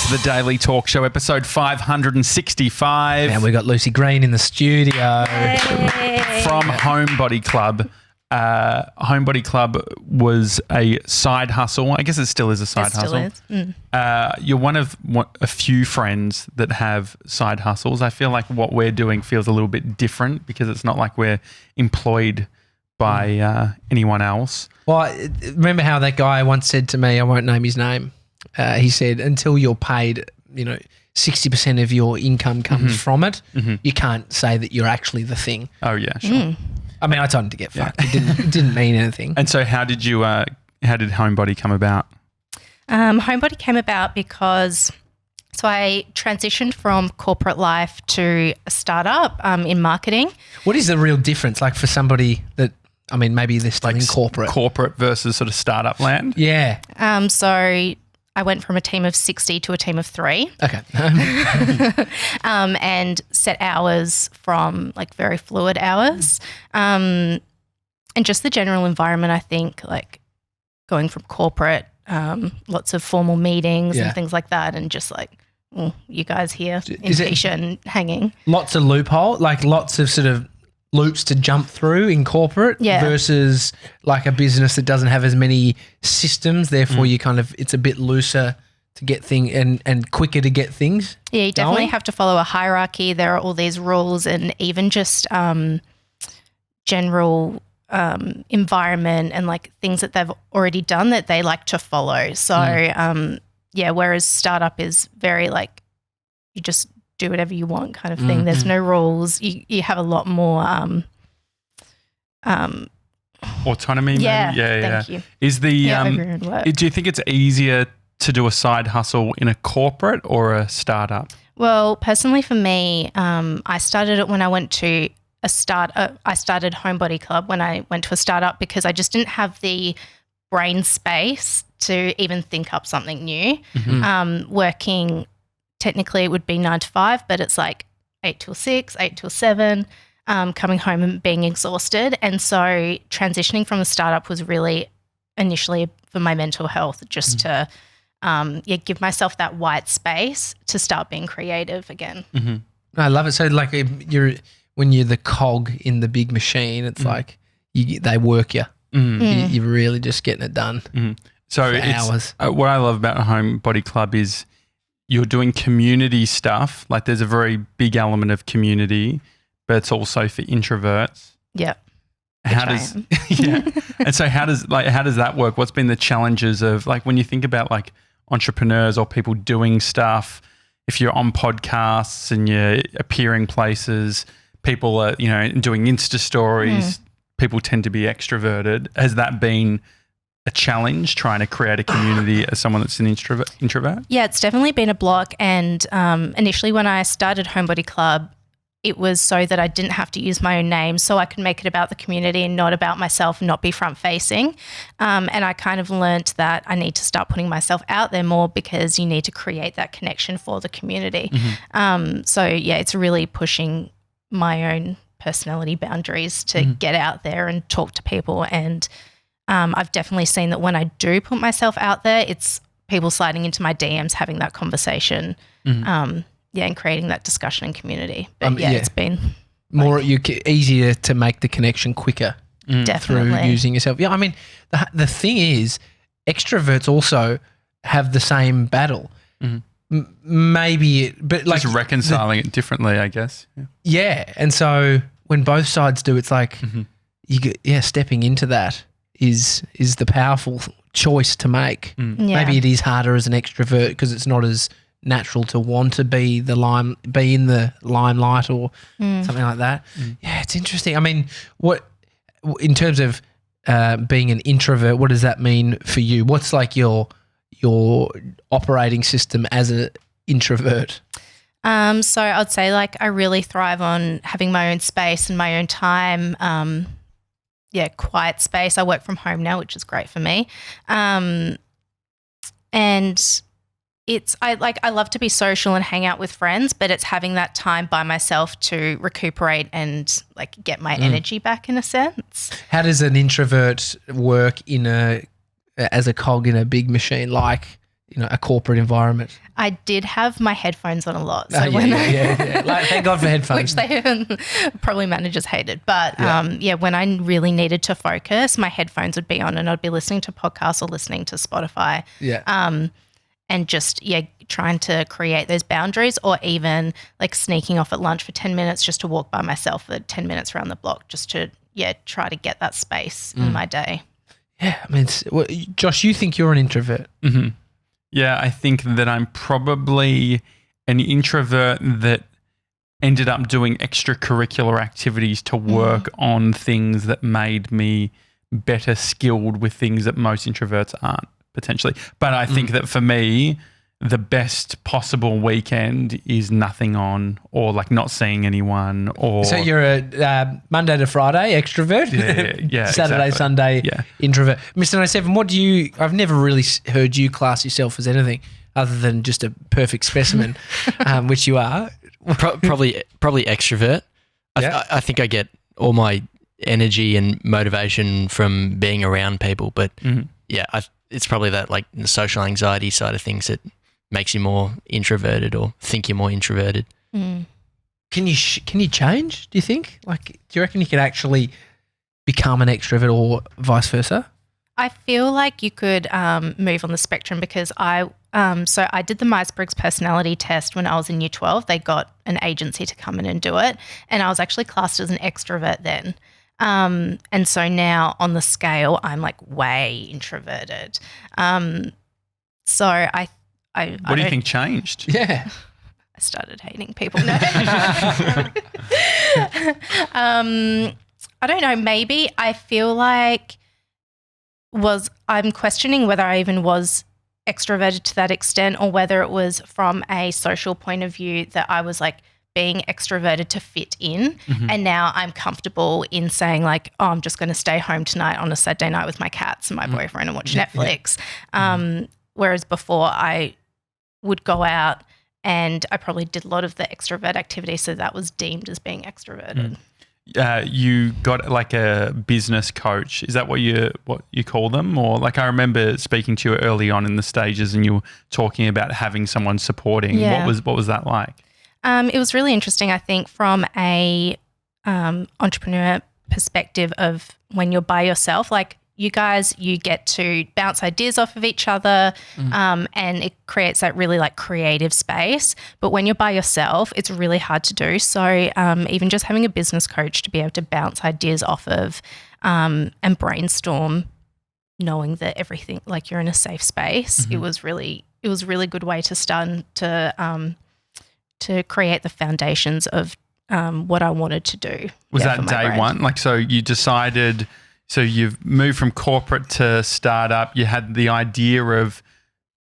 to the Daily Talk Show, episode 565. And we got Lucy Green in the studio. From Homebody Club. Homebody Club was a side hustle. I guess it still is a side hustle. Still is. You're one of a few friends that have side hustles. I feel like what we're doing feels a little bit different because it's not like we're employed by anyone else. Well, remember how that guy once said to me, I won't name his name, he said, until you're paid, 60% of your income comes from it, you can't say that you're actually the thing. Oh, yeah, sure. I mean, I told him to get fucked. It didn't mean anything. And so how did Homebody come about? Homebody came about because I transitioned from corporate life to a startup in marketing. What is the real difference, like for somebody that, maybe they're still in corporate? Corporate versus sort of startup land? Yeah. So I went from a team of 60 to a team of 3. Okay. And set hours from like very fluid hours. And just the general environment, I think, like going from corporate, lots of formal meetings and things like that, and just like, you guys here in t-shirt and hanging. Lots of loophole, like lots of sort of loops to jump through in corporate versus like a business that doesn't have as many systems, therefore you kind of, it's a bit looser to get things and quicker to get things. Yeah, you definitely have to follow a hierarchy. There are all these rules and even just general environment and like things that they've already done that they like to follow. So whereas startup is very like you just do whatever you want kind of thing. There's no rules. You have a lot more autonomy. Yeah, maybe? thank you. Is the do you think it's easier to do a side hustle in a corporate or a startup? Well, personally for me, I started it when I went to I started Homebody Club when I went to a startup because I just didn't have the brain space to even think up something new. Working, technically it would be 9 to 5, but it's like 8 till 6, 8 till 7, coming home and being exhausted. And so transitioning from the startup was really initially for my mental health, just to give myself that white space to start being creative again. I love it. So like when you're the cog in the big machine, it's like they work you. You're really just getting it done. So for it's, hours. What I love about Homebody Club is you're doing community stuff. Like there's a very big element of community, but it's also for introverts. Yeah. How does And so how does that work? What's been the challenges of like when you think about like entrepreneurs or people doing stuff, if you're on podcasts and you're appearing places, people are, doing Insta stories, people tend to be extroverted. Has that been a challenge trying to create a community as someone that's an introvert? Yeah, it's definitely been a block. And initially when I started Homebody Club, it was so that I didn't have to use my own name so I could make it about the community and not about myself and not be front facing. And I kind of learnt that I need to start putting myself out there more because you need to create that connection for the community. It's really pushing my own personality boundaries to get out there and talk to people. And I've definitely seen that when I do put myself out there, it's people sliding into my DMs, having that conversation, and creating that discussion and community. But it's been more easier to make the connection quicker definitely through using yourself. Yeah, I mean, the thing is, extroverts also have the same battle. But like just reconciling it differently, I guess. Yeah, and so when both sides do, it's like stepping into that is the powerful choice to make. Maybe it is harder as an extrovert because it's not as natural to want to be in the limelight or something like that. Yeah, it's interesting. I mean, what in terms of being an introvert, what does that mean for you? What's like your operating system as an introvert? So I'd say like I really thrive on having my own space and my own time. Quiet space. I work from home now, which is great for me. And I love to be social and hang out with friends, but it's having that time by myself to recuperate and like get my energy back in a sense. How does an introvert work as a cog in a big machine? Like a corporate environment? I did have my headphones on a lot. So Like, thank God for headphones. Which they probably managers hated. But when I really needed to focus, my headphones would be on and I'd be listening to podcasts or listening to Spotify. Yeah. And just, trying to create those boundaries, or even like sneaking off at lunch for 10 minutes just to walk by myself for 10 minutes around the block, just to, try to get that space in my day. Yeah. I mean, Josh, you think you're an introvert? Mm-hmm. Yeah, I think that I'm probably an introvert that ended up doing extracurricular activities to work on things that made me better skilled with things that most introverts aren't, potentially. But I think that for me, the best possible weekend is nothing on, or like not seeing anyone, or so you're a Monday to Friday extrovert, yeah Saturday, exactly. Sunday introvert. Mr. 97, I've never really heard you class yourself as anything other than just a perfect specimen, which you are. Probably extrovert. I think I get all my energy and motivation from being around people, but it's probably that like the social anxiety side of things that makes you more introverted, or think you're more introverted. Mm. Can you change, do you think? Like, do you reckon you could actually become an extrovert or vice versa? I feel like you could move on the spectrum, because I did the Myers-Briggs personality test when I was in year 12. They got an agency to come in and do it, and I was actually classed as an extrovert then. And so now on the scale, I'm like way introverted. What do you think changed? Yeah. I started hating people. No. I don't know. Maybe I feel like I'm questioning whether I even was extroverted to that extent, or whether it was from a social point of view that I was like being extroverted to fit in. And now I'm comfortable in saying like, oh, I'm just going to stay home tonight on a Saturday night with my cats and my boyfriend and watch Netflix. Whereas before I would go out and I probably did a lot of the extrovert activity, so that was deemed as being extroverted. You got like a business coach. Is that what you call them? Or like, I remember speaking to you early on in the stages and you were talking about having someone supporting. Yeah. What was that like? It was really interesting, I think, from a entrepreneur perspective of when you're by yourself. Like, you get to bounce ideas off of each other, and it creates that really like creative space. But when you're by yourself, it's really hard to do. So even just having a business coach to be able to bounce ideas off of and brainstorm, knowing that everything, like you're in a safe space, it was really good way to start to create the foundations of what I wanted to do. Was that day brand. one? Like, so you decided... So you've moved from corporate to startup. You had the idea of,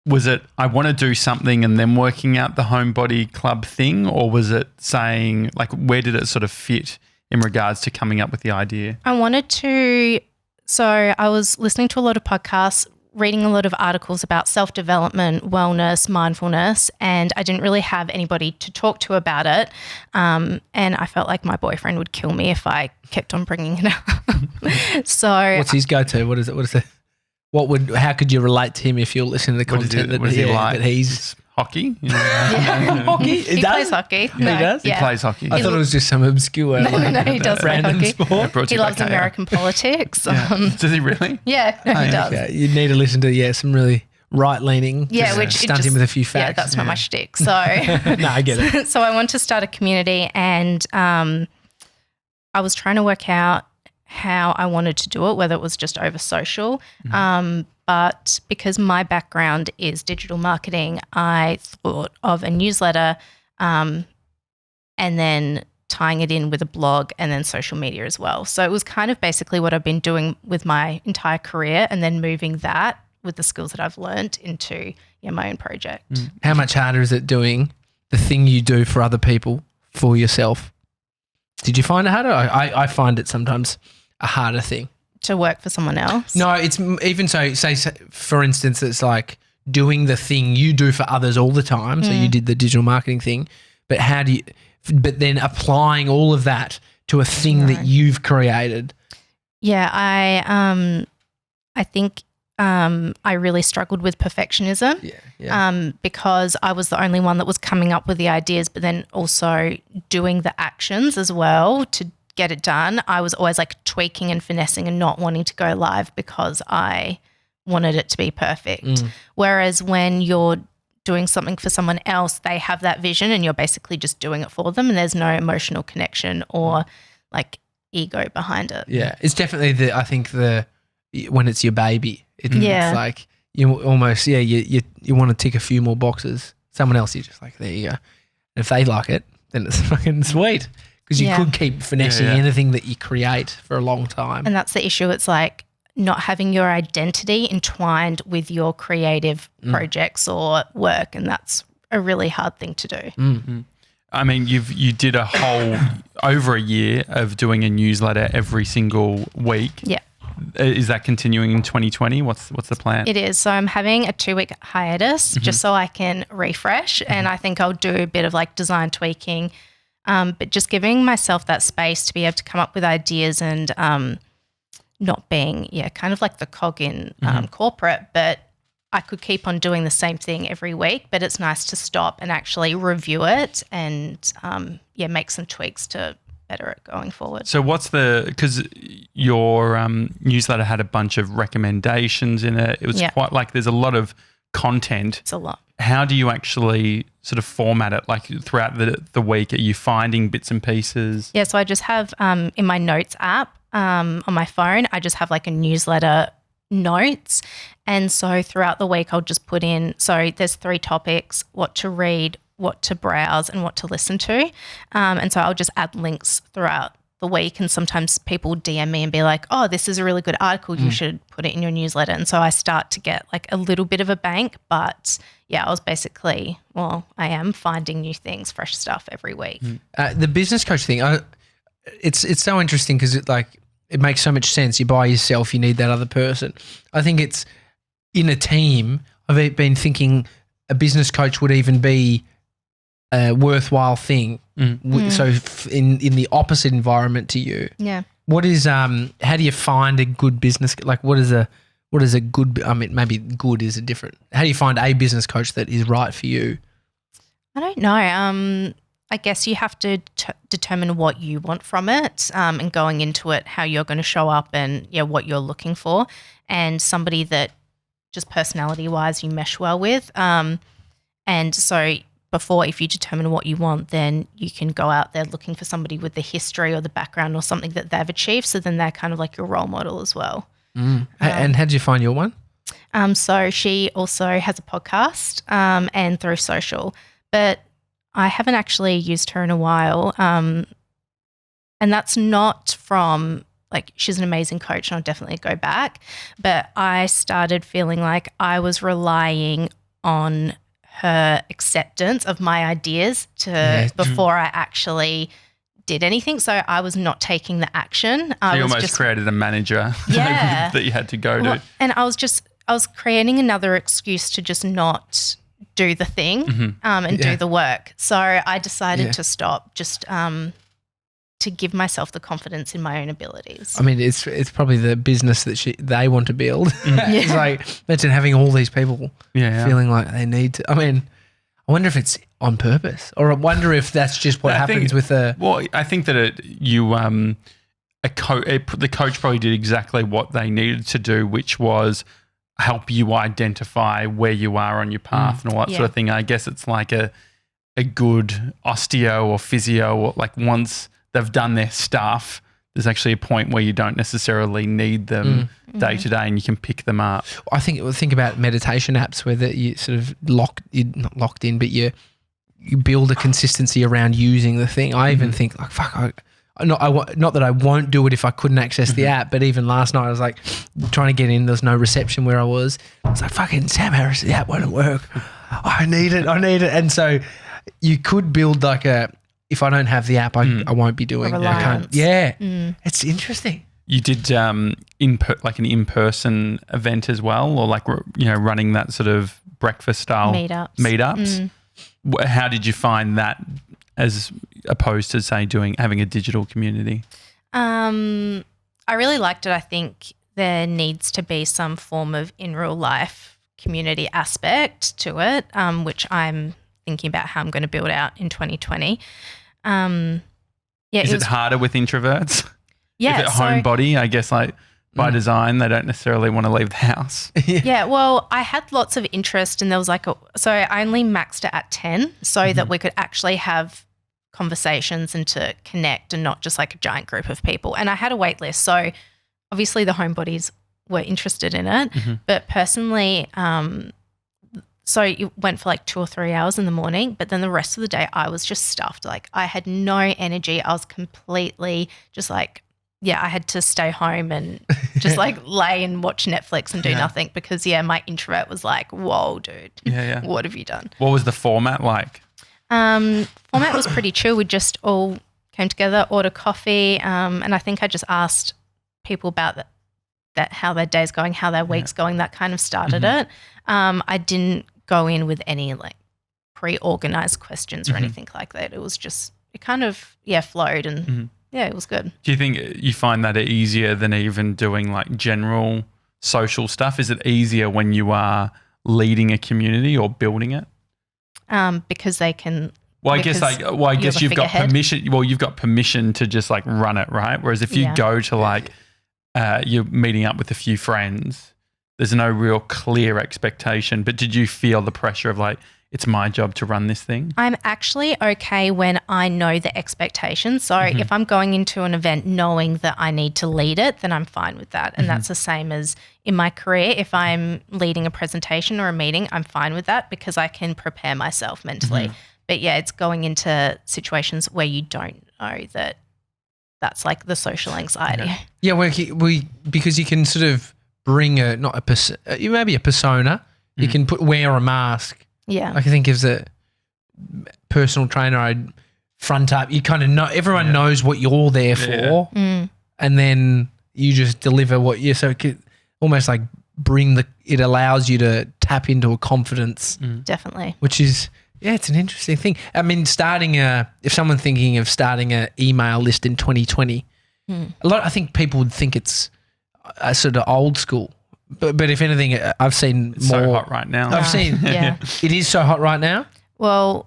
was it I want to do something and then working out the Homebody Club thing, or was it saying, like, where did it sort of fit in regards to coming up with the idea? I wanted to, so I was listening to a lot of podcasts, reading a lot of articles about self-development, wellness, mindfulness, and I didn't really have anybody to talk to about it. And I felt like my boyfriend would kill me if I kept on bringing it up. So what's his go-to? What is it? How could you relate to him if you're listening to the content what is he like? that he's hockey? Hockey? He plays hockey. No, he does? He plays hockey. I thought it was just some obscure No, he does play random hockey. sport. He loves American politics. Does he really? Yeah, no, he does. Okay. You need to listen to some really right-leaning. Yeah, which stunt him with a few facts. Yeah, that's not my shtick. So no, I get it. So I wanted to start a community, and I was trying to work out how I wanted to do it, whether it was just over social. But because my background is digital marketing, I thought of a newsletter and then tying it in with a blog and then social media as well. So it was kind of basically what I've been doing with my entire career, and then moving that with the skills that I've learned into my own project. How much harder is it doing the thing you do for other people for yourself? Did you find it harder? I find it sometimes a harder thing. To work for someone else? No, it's even so, say for instance, it's like doing the thing you do for others all the time. So you did the digital marketing thing, but but then applying all of that to a thing that you've created. Yeah, I think I really struggled with perfectionism. Because I was the only one that was coming up with the ideas, but then also doing the actions as well to get it done. I was always like tweaking and finessing and not wanting to go live because I wanted it to be perfect. Whereas when you're doing something for someone else, they have that vision and you're basically just doing it for them, and there's no emotional connection or like ego behind it. Yeah, it's definitely I think when it's your baby, it's like you almost you want to tick a few more boxes. Someone else, you're just like, there you go. And if they like it, then it's fucking sweet, because you could keep finessing anything that you create for a long time. And that's the issue. It's like not having your identity entwined with your creative projects or work, and that's a really hard thing to do. I mean, you did a whole over a year of doing a newsletter every single week. Yeah. Is that continuing in 2020? What's the plan? It is. So I'm having a 2-week hiatus just so I can refresh, and I think I'll do a bit of like design tweaking, but just giving myself that space to be able to come up with ideas and not being, kind of like the cog in corporate, but I could keep on doing the same thing every week, but it's nice to stop and actually review it and, make some tweaks to better it going forward. So because your newsletter had a bunch of recommendations in it. It was quite like there's a lot of content. It's a lot. How do you actually sort of format it? Like throughout the week, are you finding bits and pieces? Yeah, so I just have in my notes app on my phone, I just have like a newsletter notes. And so throughout the week, I'll just put in, so there's 3 topics: what to read, what to browse, and what to listen to. And so I'll just add links throughout the week. And sometimes people DM me and be like, oh, this is a really good article. You should put it in your newsletter. And so I start to get like a little bit of a bank. But I was basically, I am finding new things, fresh stuff every week. The business coach thing, it's so interesting because it makes so much sense. You buy yourself, you need that other person. I think it's in a team. I've been thinking a business coach would even be a worthwhile thing. So in the opposite environment to you. Yeah. What is how do you find a good business, like what is a good, I mean maybe good is a different, how do you find a business coach that is right for you? I don't know. I guess you have to determine what you want from it, and going into it, how you're going to show up and what you're looking for, and somebody that just personality-wise you mesh well with. And so before, if you determine what you want, then you can go out there looking for somebody with the history or the background or something that they've achieved, so then they're kind of like your role model as well. And how did you find your one? So she also has a podcast and through social, but I haven't actually used her in a while. And that's not from like, she's an amazing coach and I'll definitely go back. But I started feeling like I was relying on her acceptance of my ideas before I actually did anything. So I was not taking the action. You almost created a manager that you had to go to. And I was creating another excuse to just not do the thing and do the work. So I decided to stop, just to give myself the confidence in my own abilities. I mean, it's probably the business that they want to build. It's like, imagine having all these people feeling like they need to. I mean, I wonder if it's on purpose, or I wonder if that's just what happens with a. Well, I think that the coach probably did exactly what they needed to do, which was help you identify where you are on your path and all that sort of thing. I guess it's like a good osteo or physio, or like once they've done their stuff, there's actually a point where you don't necessarily need them day to day and you can pick them up. I think about meditation apps where you sort of you're not locked in, but you build a consistency around using the thing. I even think like, fuck, not that I won't do it if I couldn't access the app, but even last night I was like trying to get in. There's no reception where I was. I was like, fucking Sam Harris, the app won't work. I need it. And so you could build like if I don't have the app, I won't be doing it. It's interesting. You did like an in-person event as well, or like, running that sort of breakfast style meetups. How did you find that as opposed to, say, having a digital community? I really liked it. I think there needs to be some form of in real life community aspect to it, which I'm thinking about how I'm going to build out in 2020. Is it harder with introverts? Yeah. If at Homebody, I guess like by design, they don't necessarily want to leave the house. Yeah. Well, I had lots of interest and there was so I only maxed it at 10 so that we could actually have conversations and to connect and not just like a giant group of people. And I had a wait list. So obviously the homebodies were interested in it. But personally, so it went for like 2 or 3 hours in the morning, but then the rest of the day I was just stuffed. Like I had no energy. I was completely just like, I had to stay home and just like lay and watch Netflix and do nothing because my introvert was like, whoa, dude, what have you done? What was the format like? Format was pretty chill. We just all came together, ordered coffee, and I think I just asked people about that how their day's going, how their week's going, that kind of started it. I didn't go in with any like pre-organized questions or anything like that. It was just, it kind of, flowed and it was good. Do you think you find that easier than even doing like general social stuff? Is it easier when you are leading a community or building it? Because they can. Well, I guess you've got permission. Well, you've got permission to just like run it, right? Whereas if you go to like you're meeting up with a few friends, there's no real clear expectation. But did you feel the pressure of like, it's my job to run this thing? I'm actually okay when I know the expectations. So if I'm going into an event knowing that I need to lead it, then I'm fine with that. And that's the same as in my career. If I'm leading a presentation or a meeting, I'm fine with that because I can prepare myself mentally. But it's going into situations where you don't know that that's like the social anxiety. Yeah, because you can sort of bring maybe a persona. You can wear a mask. Yeah. I think as a personal trainer, I'd front up. You kind of know, everyone knows what you're there for, and then you just deliver what you. So it could almost like it allows you to tap into a confidence. Definitely. Which is, it's an interesting thing. I mean, if someone thinking of starting an email list in 2020, I think people would think it's a sort of old school. But if anything, I've seen it's more. So hot right now. I've seen. It is so hot right now. Well,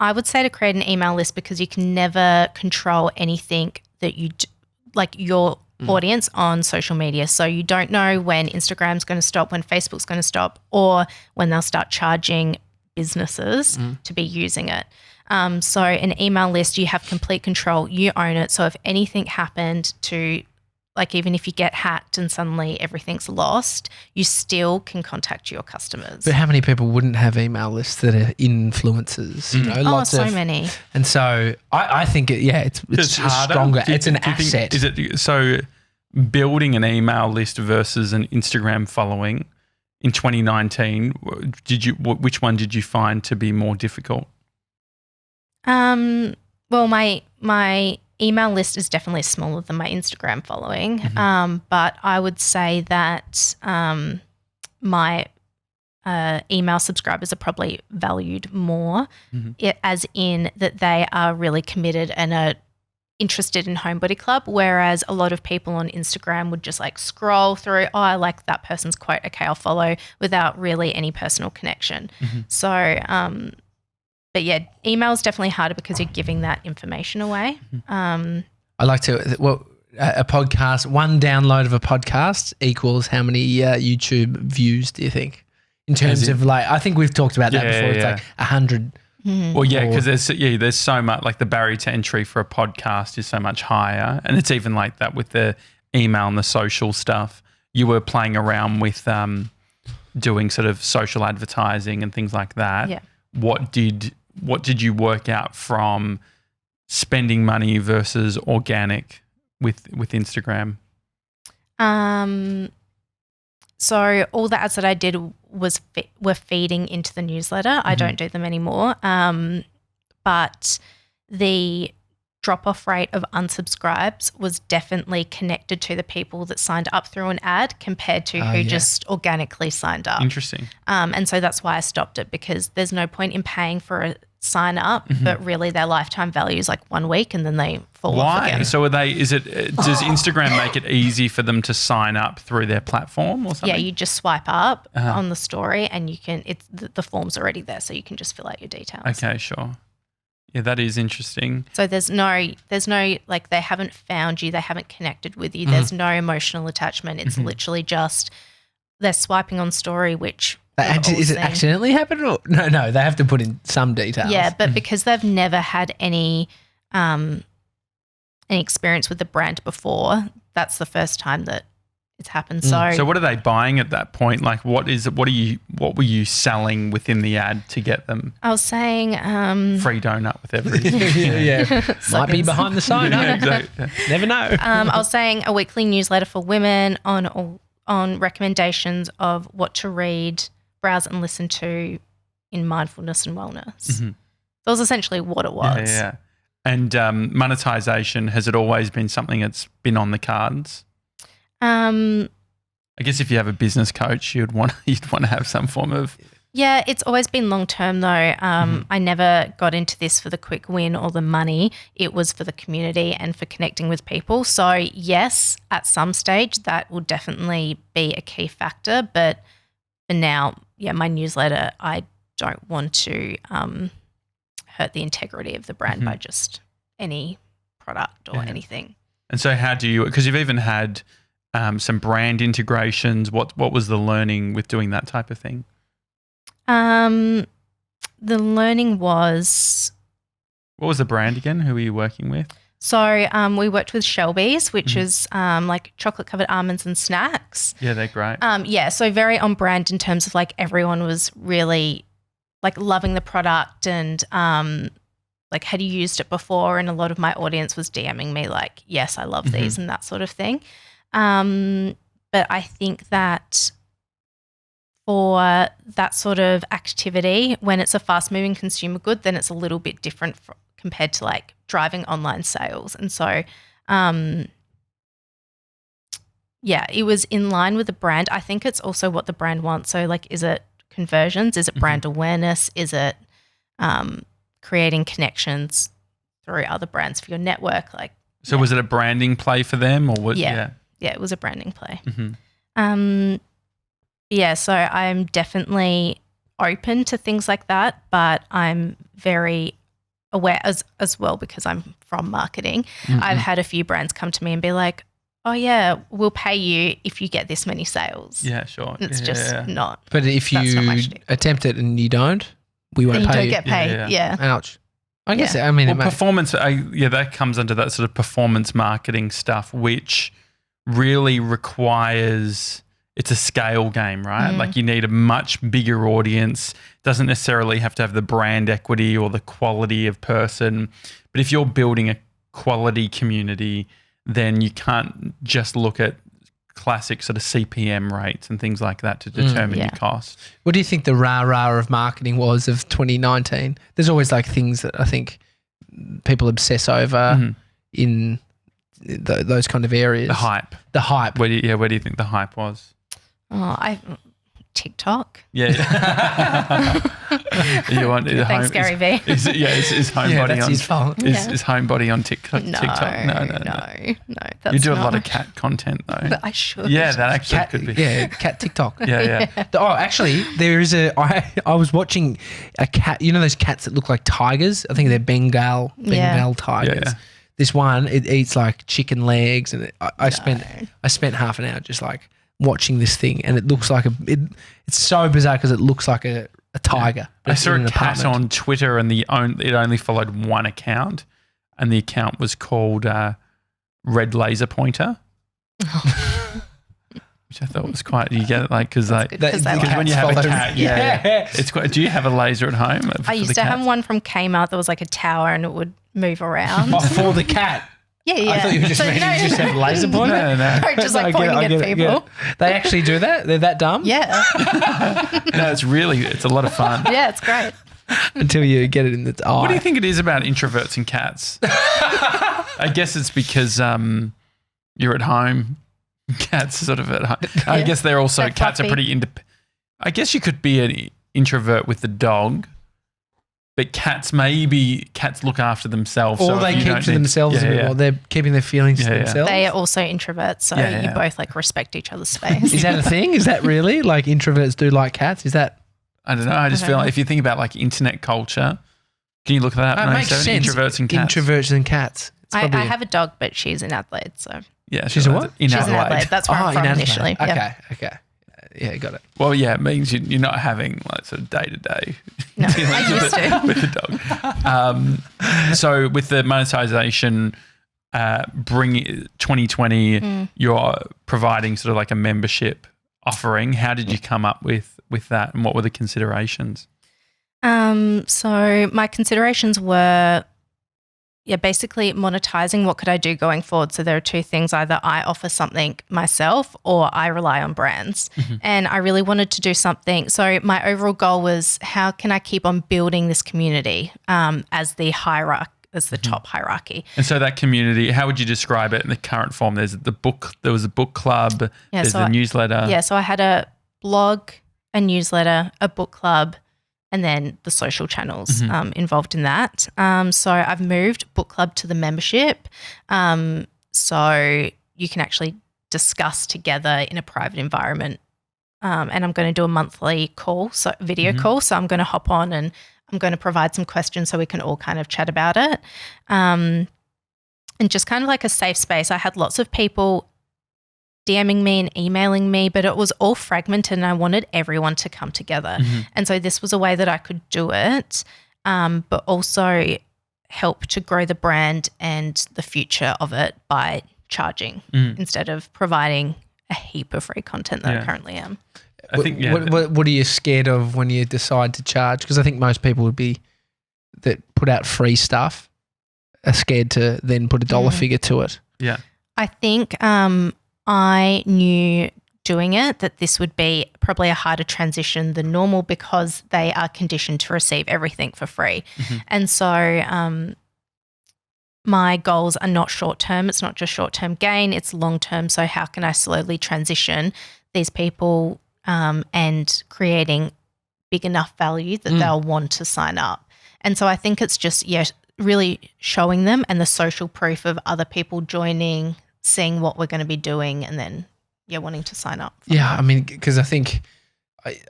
I would say to create an email list because you can never control anything that you like your audience on social media. So you don't know when Instagram's going to stop, when Facebook's going to stop, or when they'll start charging businesses to be using it. So an email list, you have complete control. You own it. So if anything happened to, like even if you get hacked and suddenly everything's lost, you still can contact your customers. But how many people wouldn't have email lists that are influencers? You know, so many. And so I think it's stronger. It's an asset. Is it so? Building an email list versus an Instagram following in 2019, which one did you find to be more difficult? Well, my email list is definitely smaller than my Instagram following, but I would say that my email subscribers are probably valued more, as in that they are really committed and are interested in Homebody Club, whereas a lot of people on Instagram would just like scroll through, I like that person's quote, okay, I'll follow, without really any personal connection. So but yeah, email is definitely harder because you're giving that information away. I like to, a podcast, one download of a podcast equals how many YouTube views do you think? In terms of like, I think we've talked about that before. It's like 100. Well, yeah, because there's so much, like the barrier to entry for a podcast is so much higher. And it's even like that with the email and the social stuff. You were playing around with doing sort of social advertising and things like that. Yeah. What did you work out from spending money versus organic with Instagram? So all the ads that I did were feeding into the newsletter. I don't do them anymore. But the drop-off rate of unsubscribes was definitely connected to the people that signed up through an ad compared to who just organically signed up. Interesting. And so that's why I stopped it, because there's no point in paying for sign up, but really their lifetime value is like 1 week and then they fall off again. So does Instagram make it easy for them to sign up through their platform or something? Yeah, you just swipe up on the story and you can, the form's already there, so you can just fill out your details. Okay, sure. Yeah, that is interesting. So there's no like they haven't found you, they haven't connected with you. There's no emotional attachment. It's literally just they're swiping on story, which is it accidentally happened or no? They have to put in some details. Yeah, but because they've never had any experience with the brand before, that's the first time that it's happened. So what are they buying at that point? Like what were you selling within the ad to get them? I was saying free donut with everything. yeah. Might be behind the sign. Yeah, exactly. Never know. I was saying a weekly newsletter for women on recommendations of what to read, browse and listen to in mindfulness and wellness. That was essentially what it was. Yeah. And monetization, has it always been something that's been on the cards? I guess if you have a business coach, you'd want to have some form of. Yeah, it's always been long term though. I never got into this for the quick win or the money. It was for the community and for connecting with people. So yes, at some stage that will definitely be a key factor. But for now, yeah, my newsletter, I don't want to hurt the integrity of the brand by just any product or anything. And so how do you, because you've even had some brand integrations, what was the learning with doing that type of thing? The learning was... What was the brand again? Who were you working with? So we worked with Shelby's, which is like chocolate-covered almonds and snacks. Yeah, they're great. Yeah, so very on brand in terms of like everyone was really like loving the product and like had you used it before, and a lot of my audience was DMing me like, yes, I love these and that sort of thing. But I think that for that sort of activity, when it's a fast-moving consumer good, then it's a little bit different compared to like driving online sales. And so, yeah, it was in line with the brand. I think it's also what the brand wants. So like, is it conversions? Is it brand awareness? Is it creating connections through other brands for your network? Like, so was it a branding play for them or what? Yeah, it was a branding play. Yeah, so I'm definitely open to things like that, but I'm very aware as well because I'm from marketing. I've had a few brands come to me and be like, oh yeah, we'll pay you if you get this many sales. Yeah, sure. And it's just not. But if you attempt it and you don't, we won't pay you. You don't get paid, yeah. Ouch. I guess, I mean, performance, that comes under that sort of performance marketing stuff, which really requires, it's a scale game, right? Like you need a much bigger audience. Doesn't necessarily have to have the brand equity or the quality of person. But if you're building a quality community, then you can't just look at classic sort of CPM rates and things like that to determine your cost. What do you think the rah-rah of marketing was of 2019? There's always like things that I think people obsess over in those kind of areas. The hype. Where do you think the hype was? TikTok. Yeah. You want Thanks, Gary V. Is Homebody that's on his fault. Is Homebody on TikTok? No. You do a lot of cat content though. But I should. Yeah, that actually could be. Yeah, cat TikTok. Yeah. Oh, actually, there is I was watching a cat. You know those cats that look like tigers? I think they're Bengal tigers. Yeah. This one, it eats like chicken legs, and I spent half an hour just like watching this thing, and it looks like it's so bizarre because it looks like a tiger. I saw a cat on Twitter, and it only followed one account, and the account was called Red Laser Pointer, which I thought was quite. You get it, like because when you have a cat, it's quite. Do you have a laser at home? I used to have one from Kmart that was like a tower, and it would move around. For the cat. Yeah. I thought you were just just have laser pointer. No. Just like pointing at people. They actually do that? They're that dumb? Yeah. No, it's a lot of fun. Yeah, it's great. Until you get it in its eye. What do you think it is about introverts and cats? I guess it's because you're at home. Cats are sort of at home. I guess they're also, cats are pretty I guess you could be an introvert with the dog. But cats look after themselves. Or so they keep to themselves a bit more. They're keeping their feelings to themselves. They are also introverts, so you both like respect each other's space. Is that a thing? Is that really? Like introverts do like cats? Is that? I don't know. I just feel like if you think about like internet culture, can you look that up? It makes sense. Introverts and cats. Introverts and cats. I have a dog, but she's in Adelaide, so. Yeah. She's a what? She's in Adelaide. That's where I'm from initially. Okay. Yeah, got it. Well, yeah, it means you're not having like sort of day-to-day no, I used to. with the dog. So with the monetisation, bring 2020, you're providing sort of like a membership offering. How did you come up with that, and what were the considerations? So my considerations were basically monetizing. What could I do going forward? So there are two things. Either I offer something myself or I rely on brands. And I really wanted to do something. So my overall goal was, how can I keep on building this community as the hierarchy, as the top hierarchy? And so that community, how would you describe it in the current form? There was a book club, there's a newsletter. Yeah, so I had a blog, a newsletter, a book club, and then the social channels involved in that. So I've moved book club to the membership. So you can actually discuss together in a private environment. And I'm going to do a monthly call, so video call. So I'm going to hop on and I'm going to provide some questions so we can all kind of chat about it. And just kind of like a safe space. I had lots of people DMing me and emailing me, but it was all fragmented and I wanted everyone to come together. And so this was a way that I could do it, but also help to grow the brand and the future of it by charging instead of providing a heap of free content that I currently am. I think, what are you scared of when you decide to charge? Because I think most people would be that put out free stuff are scared to then put a dollar figure to it. Yeah. I think I knew doing it that this would be probably a harder transition than normal because they are conditioned to receive everything for free. And so my goals are not short-term. It's not just short-term gain, it's long-term. So how can I slowly transition these people and creating big enough value that they'll want to sign up? And so I think it's just, really showing them and the social proof of other people joining, seeing what we're going to be doing, and then wanting to sign up. I mean, because I think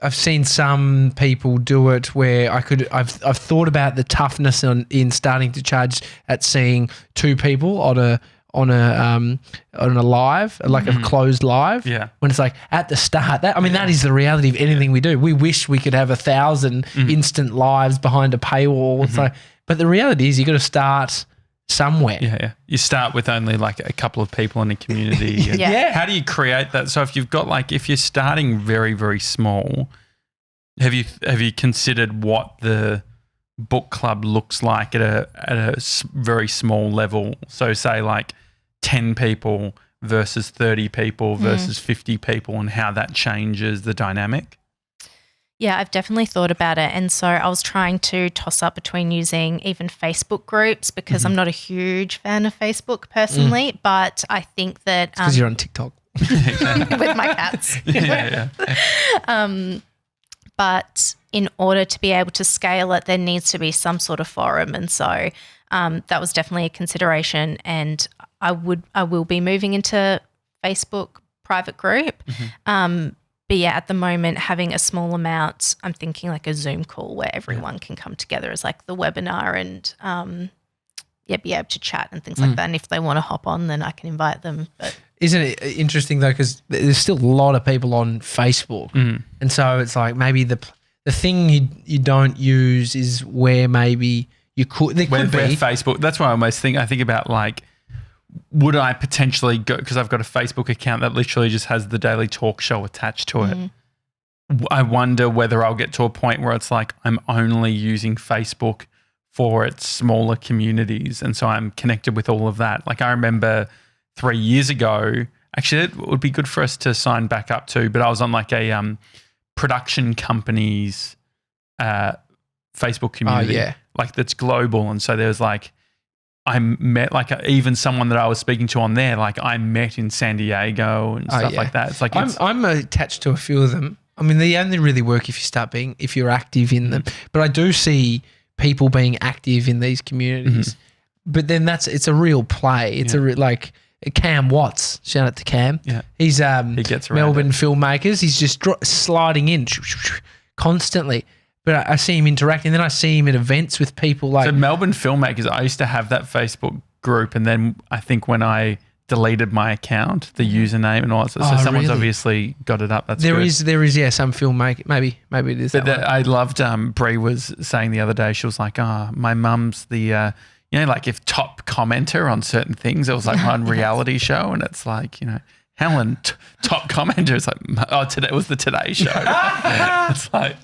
I've seen some people do it where I've thought about the toughness in starting to charge at seeing two people on a live, like a closed live. Yeah. When it's like at the start, that is the reality of anything we do. We wish we could have 1,000 instant lives behind a paywall. It's like, but the reality is you got to start somewhere. Yeah. You start with only like a couple of people in a community. How do you create that? So if you're starting very, very small, have you considered what the book club looks like at a very small level? So say like 10 people versus 30 people versus 50 people, and how that changes the dynamic? Yeah, I've definitely thought about it. And so I was trying to toss up between using even Facebook groups because I'm not a huge fan of Facebook personally, but I think that… Because you're on TikTok. with my cats. But in order to be able to scale it, there needs to be some sort of forum. And so that was definitely a consideration. And I will be moving into Facebook private group. But at the moment, having a small amount, I'm thinking like a Zoom call where everyone can come together as like the webinar and be able to chat and things like that. And if they want to hop on, then I can invite them. But isn't it interesting though, because there's still a lot of people on Facebook, and so it's like maybe the thing you don't use is where maybe you could. Where Facebook. That's why I think about like, would I potentially go, because I've got a Facebook account that literally just has the Daily Talk Show attached to it. I wonder whether I'll get to a point where it's like I'm only using Facebook for its smaller communities, and so I'm connected with all of that. Like I remember 3 years ago, actually it would be good for us to sign back up to, but I was on like a production company's Facebook community, like that's global, and so there was like, I met like even someone that I was speaking to on there, like I met in San Diego and stuff like that. It's like I'm attached to a few of them. I mean, they only really work if you're active in them. But I do see people being active in these communities. But then it's a real play. It's like Cam Watts. Shout out to Cam. Yeah. He's he gets around Melbourne filmmakers. He's just sliding in constantly. But I see him interacting. Then I see him at events with people like. So Melbourne filmmakers, I used to have that Facebook group, and then I think when I deleted my account, the username and all that. So someone's obviously got it up. That's there good. is some filmmaker. Maybe it is. But I loved. Brie was saying the other day. She was like, my mum's the. Like if top commenter on certain things, it was like one reality show, and it's like, Helen, top commenter. It's like, today was the Today Show. It's like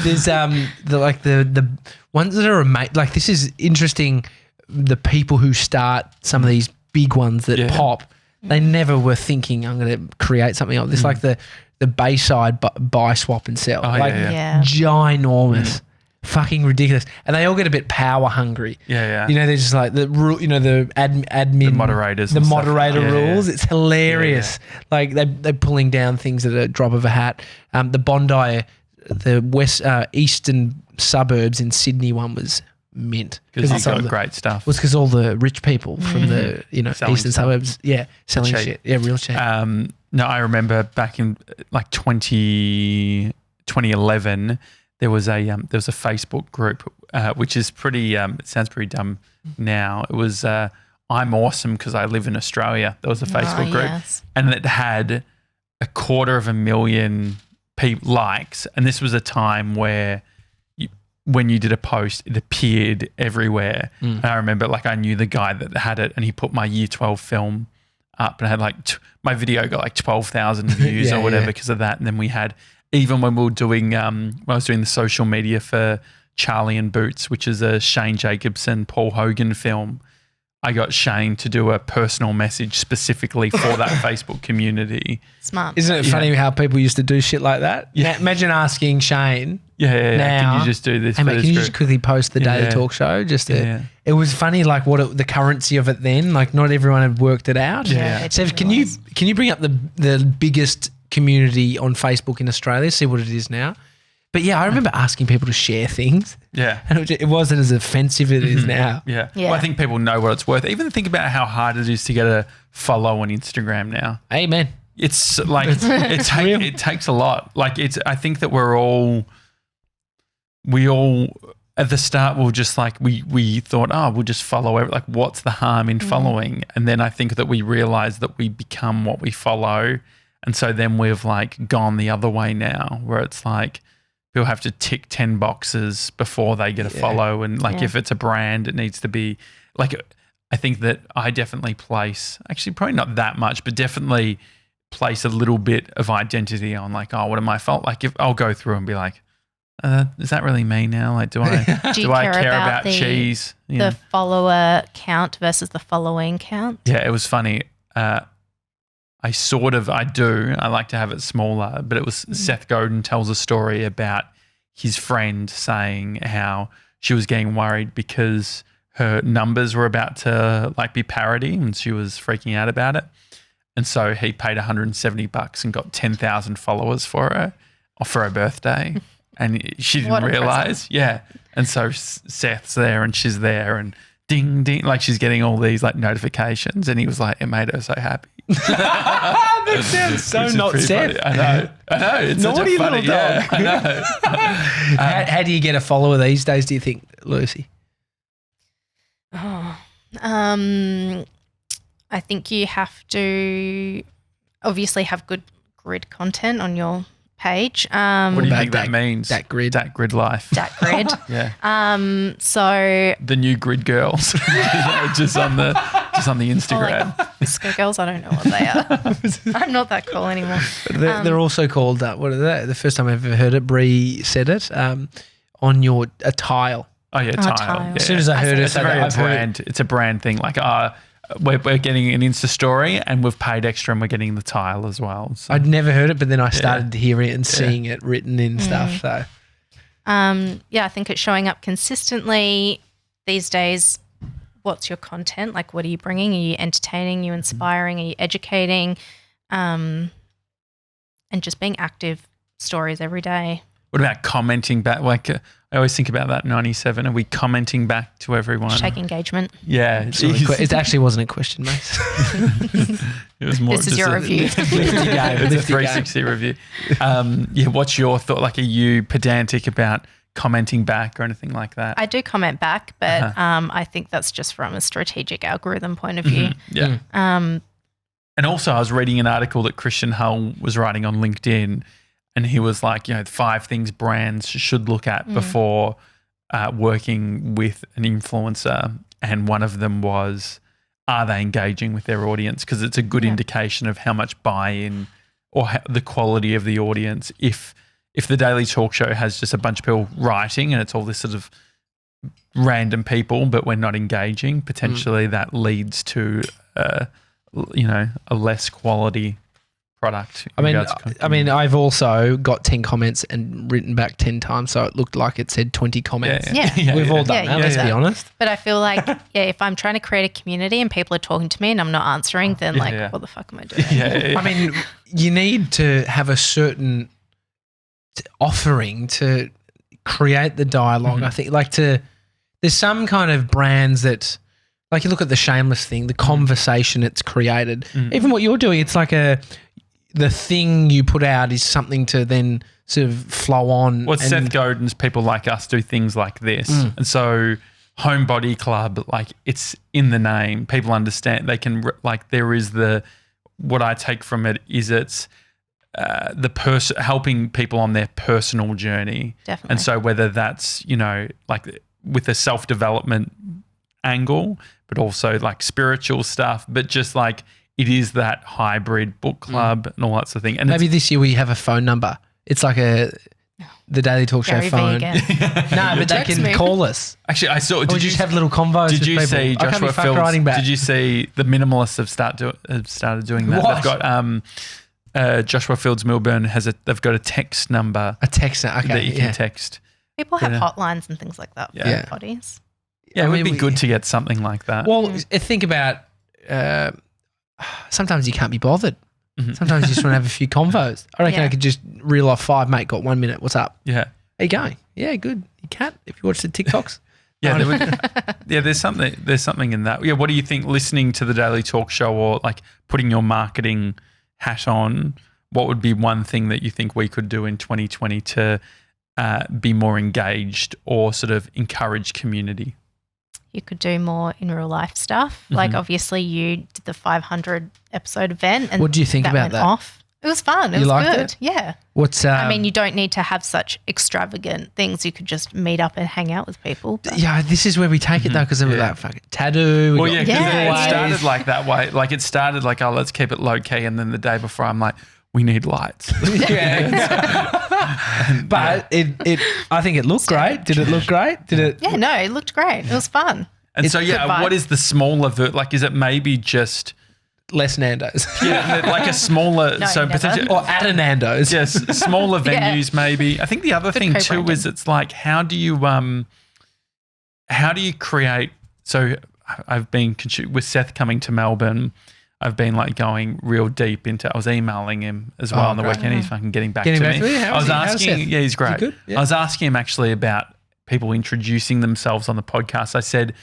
there's the ones that are like, this is interesting. The people who start some of these big ones that pop, they never were thinking I'm going to create something else. It's like the Bayside buy, swap and sell, ginormous. Fucking ridiculous, and they all get a bit power hungry. Yeah. They're just like the admin, the moderators, the moderator rules. Yeah. It's hilarious. Like they're pulling down things at a drop of a hat. The Bondi, the west eastern suburbs in Sydney one was mint because it's got great stuff. Was because all the rich people from the selling eastern stuff. Suburbs, selling shit, real cheap. No, I remember back in like 2011. There was a Facebook group, which is pretty. It sounds pretty dumb now. It was I'm awesome because I live in Australia. There was a Facebook group, and it had 250,000 likes. And this was a time where, when you did a post, it appeared everywhere. And I remember, I knew the guy that had it, and he put my Year 12 film up, and had my video got like 12,000 views or whatever because of that. And then we had. Even when we were doing, when I was doing the social media for Charlie and Boots, which is a Shane Jacobson, Paul Hogan film, I got Shane to do a personal message specifically for that Facebook community. Smart. Isn't it funny how people used to do shit like that? Yeah. Imagine asking Shane. Yeah. Now, can you just do this? Hey, mate, can you just quickly post the Daily Talk Show? It was funny, the currency of it then. Like, not everyone had worked it out. Yeah. So can you bring up the biggest community on Facebook in Australia, see what it is now? But I remember asking people to share things. Yeah. And it wasn't as offensive as it is now. Yeah. Well, I think people know what it's worth. Even think about how hard it is to get a follow on Instagram now. Amen. It's like, it takes a lot. I think that we all at the start were just we thought, we'll just follow what's the harm in following? And then I think that we realized that we become what we follow. And so then we've gone the other way now, where it's people have to tick 10 boxes before they get a follow. And if it's a brand, it needs to be I think that I definitely place, actually probably not that much, but definitely place a little bit of identity on what am I fault? If I'll go through and be is that really me now? Do I care about cheese? The follower count versus the following count? Yeah, it was funny. I do. I like to have it smaller, but it was Seth Godin tells a story about his friend saying how she was getting worried because her numbers were about to be parody, and she was freaking out about it. And so he paid $170 and got 10,000 followers for her birthday. And she didn't realize. Yeah. And so Seth's there and she's there and ding, ding, she's getting all these notifications, and he was it made her so happy. That sounds so not Seth. I know. It's such a funny, dog. I know. How do you get a follower these days, do you think, Lucy? I think you have to obviously have good grid content on your page. What do you think that means? That grid life. That grid. Yeah. So the new grid girls, just on the Instagram. Disco girls, I don't know what they are. I'm not that cool anymore. They're also called what are they? The first time I ever heard it, Bree said it. On a tile. Oh yeah, tile. Yeah. As soon as I heard it, it's a brand thing. We're getting an Insta story and we've paid extra and we're getting the tile as well. So. I'd never heard it, but then I started hearing it and seeing it written in stuff. So, I think it's showing up consistently these days. What's your content? What are you bringing? Are you entertaining? Are you inspiring? Are you educating? And just being active stories every day. What about commenting back? Like I always think about that 97. Are we commenting back to everyone? Shake engagement. Yeah. It actually wasn't a question, mate. It was more This is your review. It's a 360 review. What's your thought? Like, are you pedantic about commenting back or anything like that? I do comment back, but I think that's just from a strategic algorithm point of view. Yeah. And also I was reading an article that Christian Hull was writing on LinkedIn, and he was like, 5 things brands should look at before working with an influencer. And one of them was, are they engaging with their audience? Because it's a good indication of how much buy-in or the quality of the audience. If the Daily Talk Show has just a bunch of people writing and it's all this sort of random people, but we're not engaging, potentially that leads to a less quality product. I mean, I've also got 10 comments and written back 10 times, so it looked like it said 20 comments. We've all done that, let's be honest. But I feel like, if I'm trying to create a community and people are talking to me and I'm not answering, then what the fuck am I doing? I mean, you need to have a certain offering to create the dialogue. I think there's some kind of brands that, like, you look at the Shameless thing, the conversation it's created. Even what you're doing, it's like the thing you put out is something to then sort of flow on. Well, Seth Godin's people like us do things like this. And so Homebody Club, like, it's in the name. People understand. They can, there is what I take from it is it's the person helping people on their personal journey. Definitely. And so whether that's, with a self-development angle, but also like spiritual stuff, but just like it is that hybrid book club and all that sort of thing. And maybe this year we have a phone number. It's like the Daily Talk Show phone. No, but they can call us. Actually, I saw. Did you just have little convos? Did you with see people? Joshua Fields? Did you see the minimalists have started doing that? What? They've got Joshua Fields Milburn they've got a text number. A text, okay, that you can text. People have hotlines and things like that for bodies. Yeah, it would be good to get something like that. Well, think about sometimes you can't be bothered. Sometimes you just want to have a few convos. I reckon I could just reel off 5, mate, got 1 minute. What's up? Yeah. How you going? Yeah, good. You can't if you watch the TikToks. There's something in that. Yeah, what do you think, listening to the Daily Talk Show or like putting your marketing hat on, what would be one thing that you think we could do in 2020 to be more engaged or sort of encourage community? You could do more in real life stuff. Like, obviously you did the 500 episode event. And what do you think about went that? Off. It was fun. It was liked good. it? Yeah. What's I mean, you don't need to have such extravagant things. You could just meet up and hang out with people. Yeah, this is where we take it though, because then we're like, fucking tattoo. Well, it started like that way. Like, it started like, oh, let's keep it low key. And then the day before, I'm like, we need lights. But I think it looked great. Did it look great? Did it? Yeah, no, it looked great. It was fun. And so, what is the smaller like? Is it maybe just less Nando's? Yeah, like a smaller, potentially, or at a Nando's. Yes, smaller venues maybe. I think the other thing too is it's like, how do you create? So I've been with Seth coming to Melbourne. I've been like going real deep into. I was emailing him as well on the weekend. He's fucking getting back to me. I was asking. Yeah, he's great. Good? Yeah. I was asking him actually about people introducing themselves on the podcast. I said,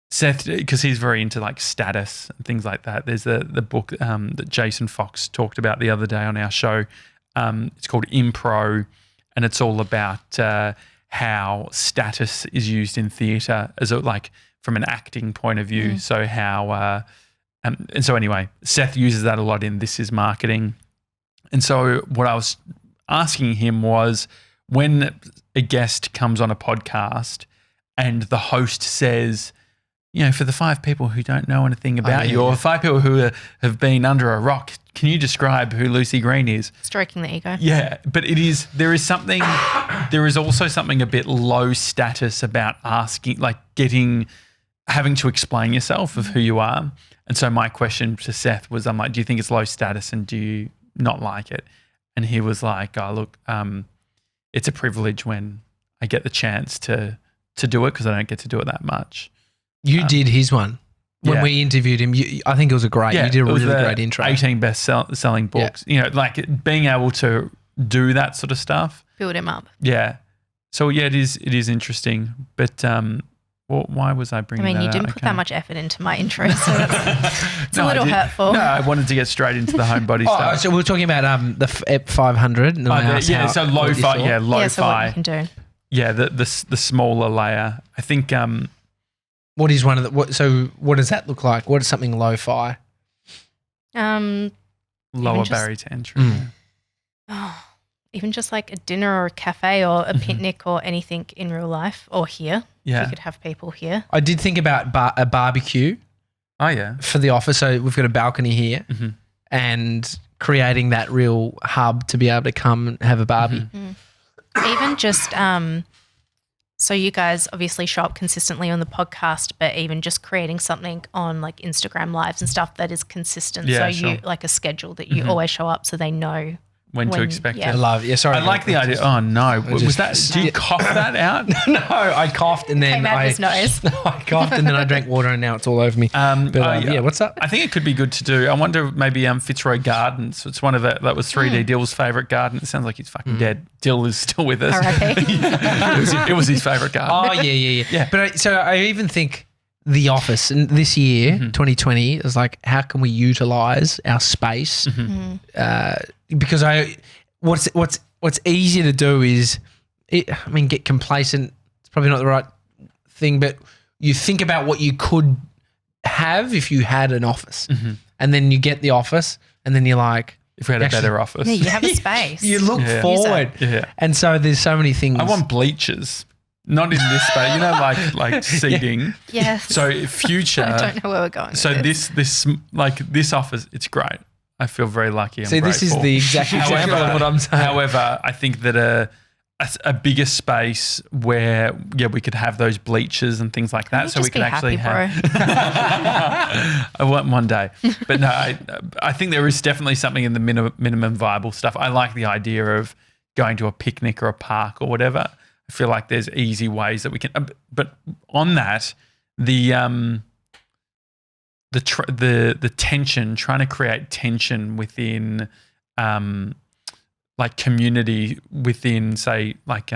Seth, because he's very into like status and things like that. There's the book that Jason Fox talked about the other day on our show. It's called Impro, and it's all about how status is used in theatre as like from an acting point of view. So how and so anyway, Seth uses that a lot in This Is Marketing. And so what I was asking him was, when a guest comes on a podcast and the host says, for the 5 people who don't know anything about you, or 5 people who have been under a rock, can you describe who Lucy Green is? Stroking the ego. Yeah, but there is also something a bit low status about asking, like having to explain yourself of who you are. And so my question to Seth was, I'm like, do you think it's low status and do you not like it? And he was like, oh, look, it's a privilege when I get the chance to do it, because I don't get to do it that much. You did his one. When we interviewed him, I think it was you did a really great intro. 18 best selling books. Yeah. Like being able to do that sort of stuff. build him up. Yeah. So yeah, it is interesting. But why was I bringing that up? You didn't put that much effort into my intro, so it's a little hurtful. No, I wanted to get straight into the Homebody stuff. So we were talking about the EP500. And so lo-fi. Yeah, lo-fi. So what you can do. Yeah, the smaller layer. I think. What is one of the? So what does that look like? What is something lo-fi? Lower barrier to entry. Even just like a dinner or a cafe or a picnic or anything in real life or here. Yeah. You could have people here. I did think about a barbecue. Oh, yeah. For the office. So we've got a balcony here and creating that real hub to be able to come and have a barbie. Even just so you guys obviously show up consistently on the podcast, but even just creating something on like Instagram lives and stuff that is consistent. Yeah, so you like a schedule that you always show up so they know when to expect it. I love it. Yeah, sorry. I like the idea. Oh, no. Was that? Did you cough that out? No, I coughed and then came out of his nose. No, I coughed and then I drank water and now it's all over me. Yeah, what's up? I think it could be good to do. I wonder maybe Fitzroy Gardens. It's one of that was 3D Dill's favourite garden. It sounds like he's fucking dead. Dill is still with us. It was his favourite garden. Oh, yeah. But I even think the office and this year, 2020, is like, how can we utilise our space? Because what's easier to do is, get complacent. It's probably not the right thing, but you think about what you could have if you had an office, and then you get the office, and then you're like, if we had a better office, you have a space. You look forward, and so there's so many things. I want bleachers. Not in this space, like seating. Yes. So future. I don't know where we're going. So this office, it's great. I feel very lucky. See, this is the exact example of what I'm saying. However, I think that a bigger space where we could have those bleachers and things like that, so we could actually have. I want one day, but no, I think there is definitely something in the minimum viable stuff. I like the idea of going to a picnic or a park or whatever. I feel like there's easy ways that we can, but on that, the tension, trying to create tension within, like community within, say, like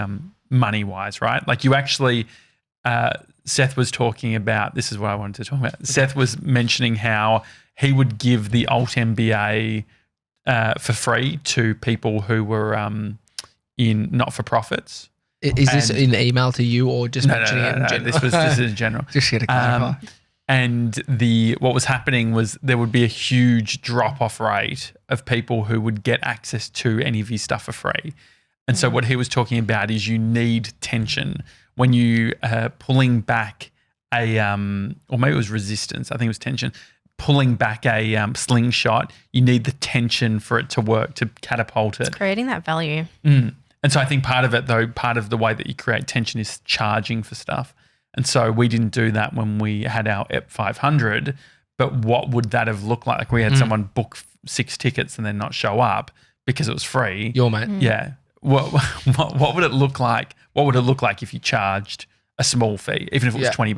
money wise, right? Like you actually, Seth was talking about. This is what I wanted to talk about. Okay. Seth was mentioning how he would give the Alt MBA for free to people who were in not for profits. Is this in email to you or just mentioning it in general? This is in general. Just to clarify. And what was happening was there would be a huge drop-off rate of people who would get access to any of his stuff for free. And so what he was talking about is you need tension when you pulling back or maybe it was resistance. I think it was tension. Pulling back a slingshot, you need the tension for it to work, to catapult it. It's creating that value. And so I think part of the way that you create tension is charging for stuff. And so we didn't do that when we had our EP500, but what would that have looked like? Like we had someone book 6 tickets and then not show up because it was free. Your mate. Yeah. What would it look like? What would it look like if you charged a small fee, even if it was $20?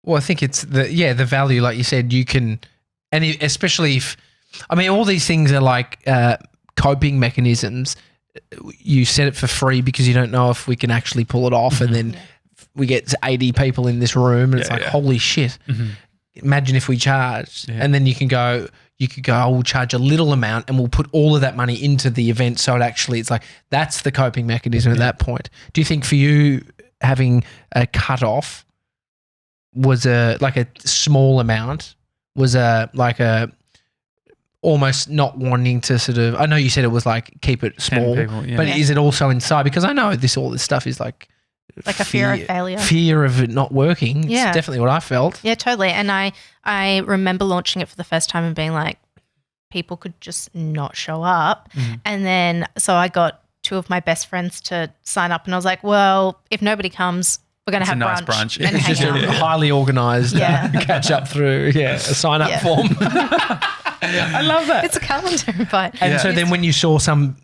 Well, I think it's the value, like you said, you can, and especially if, all these things are like coping mechanisms. You set it for free because you don't know if we can actually pull it off, and then we get 80 people in this room, and it's like, holy shit! Imagine if we charged, and then you could go, oh, we'll charge a little amount, and we'll put all of that money into the event. So it's like that's the coping mechanism at that point. Do you think for you having a cutoff was a small amount? Was almost not wanting to sort of, I know you said it was like keep it small, but is it also inside? Because I know all this stuff is like a fear of failure. Fear of it not working. Yeah. It's definitely what I felt. Yeah, totally. And I remember launching it for the first time and being like, people could just not show up. And then so I got 2 of my best friends to sign up and I was like, well, if nobody comes, we're going to have nice brunch. And it's just a highly organised catch up through a sign up form. I love that. It's a calendar invite. And so then when you saw some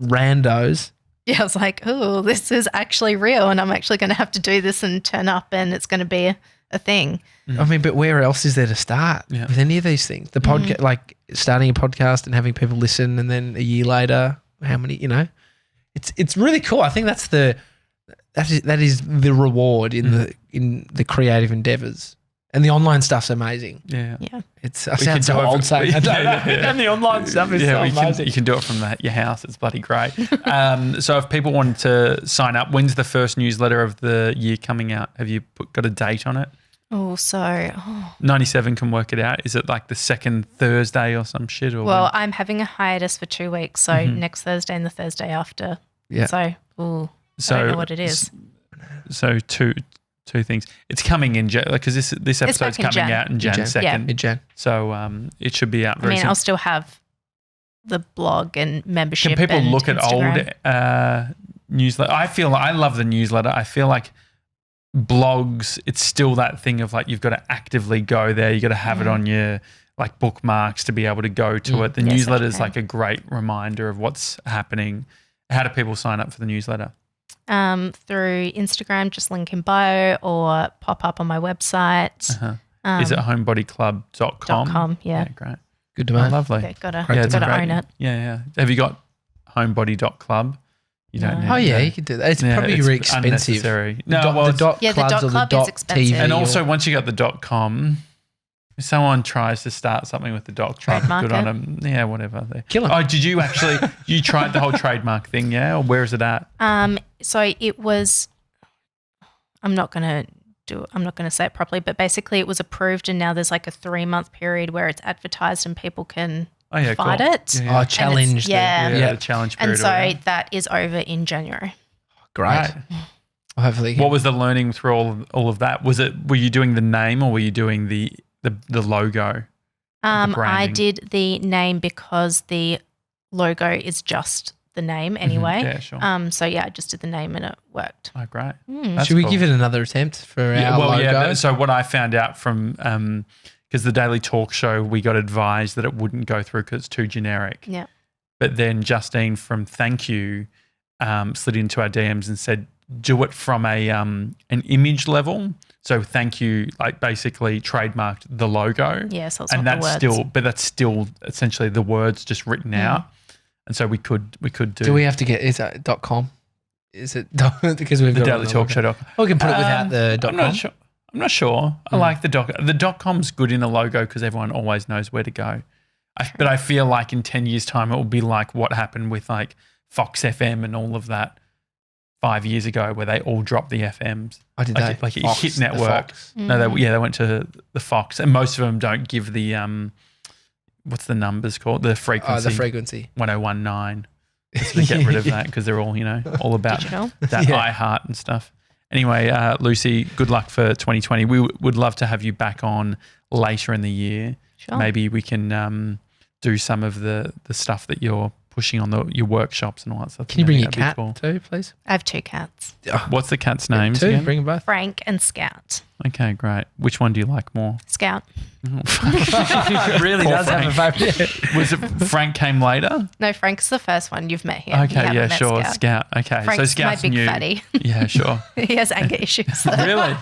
randos. Yeah, I was like, oh, this is actually real and I'm actually going to have to do this and turn up and it's going to be a thing. But where else is there to start with any of these things? The podcast, like starting a podcast and having people listen and then a year later, how many, it's really cool. I think that is the reward in the creative endeavors. And the online stuff's amazing. Yeah. I sound so old saying that. And the online stuff is so amazing. You can do it from your house. It's bloody great. So if people wanted to sign up, when's the first newsletter of the year coming out? Have you got a date on it? 97 can work it out. Is it like the second Thursday or some shit? Or well, I'm having a hiatus for 2 weeks. So next Thursday and the Thursday after. Yeah. So I don't know what it is. So two things. It's coming in because this episode's coming out in Jan 2nd. Yeah, mid-Jan. So it should be out very soon. I'll still have the blog and membership. Can people look Instagram. at old newsletter? I love the newsletter. I feel like blogs, it's still that thing of like you've got to actively go there. You got to have it on your like bookmarks to be able to go to it. The newsletter is like a great reminder of what's happening. How do people sign up for the newsletter? Through Instagram, just link in bio, or pop up on my website. Is it homebodyclub.com? .com, yeah. Great. Good to know. Lovely. Yeah, gotta own it. Yeah. Have you got homebody.club? You don't know. Oh, yeah, you can do that. It's probably really expensive. Unnecessary. The .club is expensive. And also, once you got the .com, if someone tries to start something with the .club, good on them. Yeah, whatever. Kill them. Oh, did you actually? You tried the whole trademark thing, yeah? Or where is it at? So it was. I'm not gonna say it properly, but basically it was approved, and now there's like a 3-month period where it's advertised and people can fight it. Yeah. Challenge. The challenge period. And so that is over in January. Great. Right. Hopefully. What was the learning through all of that? Were you doing the name or were you doing the logo? I did the name because the logo is just the name anyway. Yeah, sure. So I just did the name and it worked. Oh, great. Should we give it another attempt for our logo? Yeah. So what I found out from because the Daily Talk Show, we got advised that it wouldn't go through because it's too generic. Yeah. But then Justine from Thank You slid into our DMs and said, do it from an image level. So Thank You, like basically trademarked the logo. Yeah, so it's and not that's the words. that's still essentially the words just written out. And so we could do. Do we have to get, is that .com? Is it because we've the got Daily Talk Show? We can put it without the .com. I'm not sure. I like the The .com's good in a logo because everyone always knows where to go. But I feel like in 10 years' time, it will be like what happened with like Fox FM and all of that 5 years ago, where they all dropped the FMs. I did that. Like a hit network. No, they went to the Fox, and most of them don't give the what's the numbers called? The frequency. Oh, the frequency. 1019. So they get rid of that because they're all all about digital. That iHeart and stuff. Anyway, Lucy, good luck for 2020. We would love to have you back on later in the year. Sure. Maybe we can do some of the stuff that you're pushing on your workshops and all that stuff. Can you bring your cat too, please? I have 2 cats. What's the cat's names? Two. Again? Bring them both. Frank and Scout. Okay, great. Which one do you like more? Scout. Really does have a favourite. Was it Frank came later? No, Frank's the first one. You've met him. Okay, yeah, sure. Scout. Okay, Frank's so Scout's my big new. fatty. Yeah, sure. He has anger issues. Though. Really?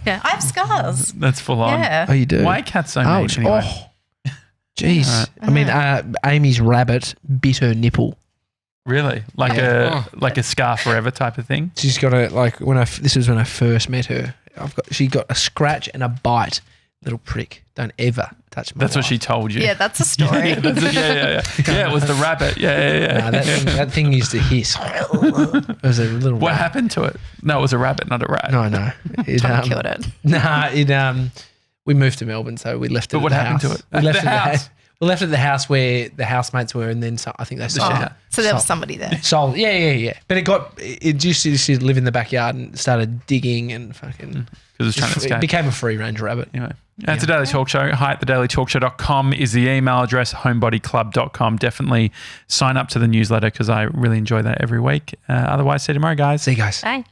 Yeah, I have scars. That's full on. Yeah. Oh, you do? Why are cats so mean anyway? Oh, jeez. Right. I mean, Amy's rabbit bit her nipple. Really? Like a scar forever type of thing? She's got this was when I first met her. She got a scratch and a bite. Little prick. Don't ever touch my That's wife. what she told you. Yeah, that's a story. Yeah, it was the rabbit. Yeah. Nah, that thing used to hiss. It was a little What rat. happened to it? No, it was a rabbit, not a rat. No. It killed it. Nah, we moved to Melbourne, so we left it But what happened to it? We left the house? We left it at the house where the housemates were, and then I think they sold it. So there was somebody there. Sold. Yeah. But it used to live in the backyard and started digging and fucking. Because it's trying to escape. It became a free range rabbit. Anyway, that's a Daily Talk Show. Hi at thedailytalkshow.com is the email address. Homebodyclub.com. Definitely sign up to the newsletter because I really enjoy that every week. Otherwise, see you tomorrow, guys. See you guys. Bye.